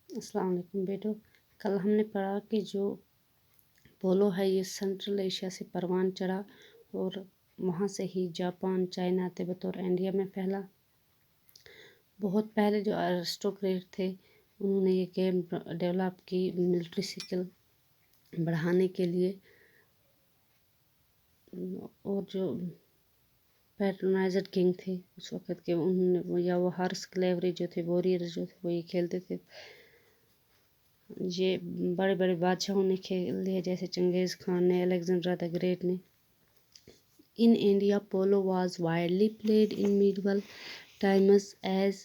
السلام علیکم بیٹو، کل ہم نے پڑھا کہ جو پولو ہے یہ سنٹرل ایشیا سے پروان چڑھا اور وہاں سے ہی جاپان، چائنا، تبت اور انڈیا میں پھیلا۔ بہت پہلے جو ایرسٹوکریٹ تھے انہوں نے یہ گیم ڈیولپ کی ملٹری اسکل بڑھانے کے لیے، اور جو پیٹرونائزڈ کنگ تھے اس وقت کے انہوں نے یا وہ ہارس کلیوری جو تھے، وارئر جو تھے وہ یہ کھیلتے تھے۔ یہ بڑے بڑے بادشاہوں نے کھیل لیے جیسے چنگیز خان نے، الیگزینڈر دا گریٹ نے۔ In India, polo was widely played in medieval times, as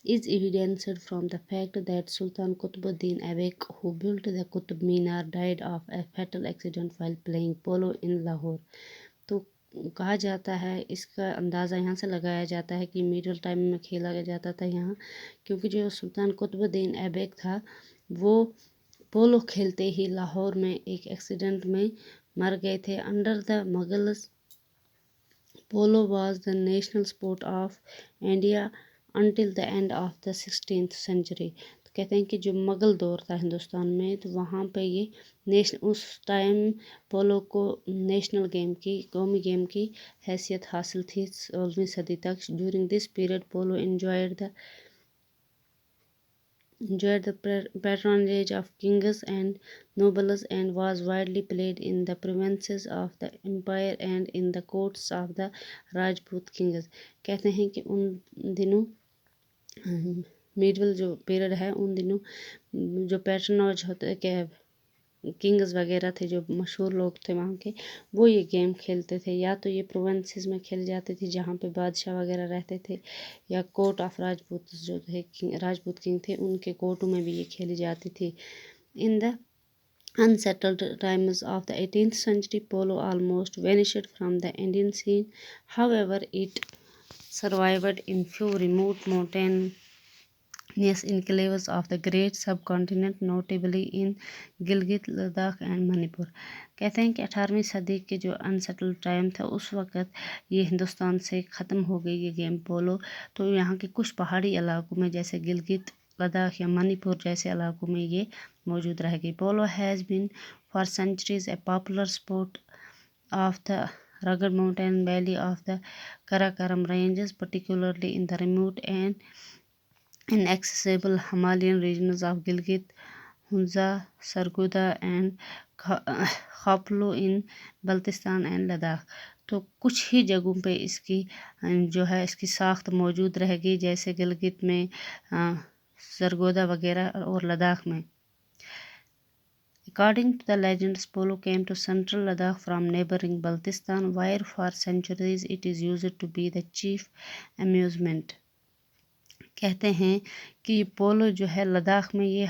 is evidenced from the fact that Sultan Qutbuddin Aibak, who built the Qutb Minar, died of a fatal accident while playing polo in Lahore. تو کہا جاتا ہے، اس کا اندازہ یہاں سے لگایا جاتا ہے کہ میڈیول ٹائم میں کھیلا جاتا تھا یہاں، کیونکہ جو سلطان قطب الدین ایبک تھا وہ پولو کھیلتے ہی لاہور میں ایک ایکسیڈنٹ میں مر گئے تھے۔ Under the Mughals Polo was the national sport of India until the end of the 16th century. تو کہتے ہیں کہ جو مغل دور تھا ہندوستان میں تو وہاں پہ یہ اس ٹائم پولو کو نیشنل گیم کی، قومی گیم کی حیثیت حاصل تھی 16ویں صدی تک۔ During this period, polo enjoyed the patronage of kings and nobles and was widely played in the provinces of the empire and in the courts of the Rajput kings. کہتے ہیں کہ ان دنوں میڈول جو پیریڈ ہے ان دنوں جو پیٹرونیج ہوتے کہ کنگز وغیرہ تھے، جو مشہور لوگ تھے وہاں کے، وہ یہ گیم کھیلتے تھے۔ یا تو یہ پروونسز میں کھیلی جاتی تھی جہاں پہ بادشاہ وغیرہ رہتے تھے، یا کورٹ آف راجپوت جو تھے، راجپوت کنگ تھے، ان کے کورٹوں میں بھی یہ کھیلی جاتی تھی۔ ان دا unsettled times of the 18th century, polo almost vanished from the Indian scene. However, it survived in few remote mountainous enclaves of the great subcontinent, notably in Gilgit, Ladakh and Manipur. کہتے ہیں کہ 18ویں صدی کے جو انسیٹلڈ time تھا اس وقت یہ ہندوستان سے ختم ہو گئی یہ گیم پولو، تو یہاں کے کچھ پہاڑی علاقوں میں جیسے گلگت، لداخ یا منی پور جیسے علاقوں میں یہ موجود رہ گئی۔ Polo has been for centuries a popular sport of the rugged mountain valley of the Karakoram ranges, particularly in the remote and inaccessible Himalayan regions of Gilgit, Hunza, Sargodha and Khaplu in Baltistan and Ladakh. تو کچھ ہی جگہوں پہ اس کی جو ہے اس کی ساخت موجود رہ گئی، جیسے گلگت میں، سرگودا وغیرہ اور لداخ میں۔ According to the legends, polo came to central Ladakh from neighboring Baltistan, where for centuries it is used to be the chief amusement. کہتے ہیں کہ یہ پولو جو ہے لداخ میں یہ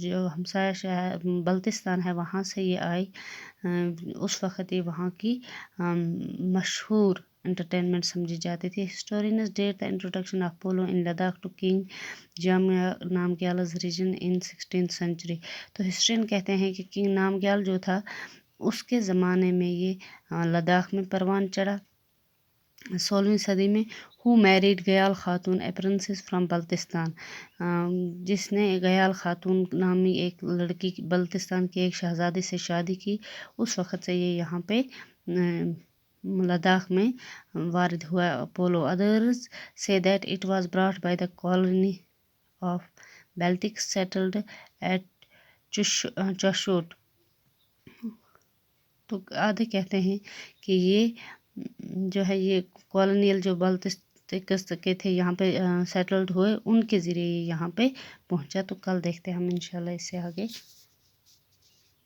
جو ہمسایہ شہر بلتستان ہے وہاں سے یہ آئی، اس وقت یہ وہاں کی مشہور انٹرٹینمنٹ سمجھی جاتی تھی۔ Historians date the introduction of polo in Ladakh to King Namgyal's region in 16th century. تو ہسٹرین کہتے ہیں کہ کنگ نامگیال جو تھا اس کے زمانے میں یہ لداخ میں پروان چڑھا 16ویں صدی میں۔ who married گیال خاتون a princess from بلتستان، جس نے گیال خاتون نامی ایک لڑکی بلتستان کی ایک شہزادی سے شادی کی، اس وقت سے یہ یہاں پہ لداخ میں وارد ہوا polo. others say that it was brought by the colony of Baltic settled at Chashot. تو آدھے کہتے ہیں کہ یہ جو ہے یہ کالونیل جو بلتستان کے تھے یہاں پہ سیٹلڈ ہوئے، ان کے ذریعے یہاں پہ پہنچا۔ تو کل دیکھتے ہیں ہم انشاءاللہ اس سے آگے۔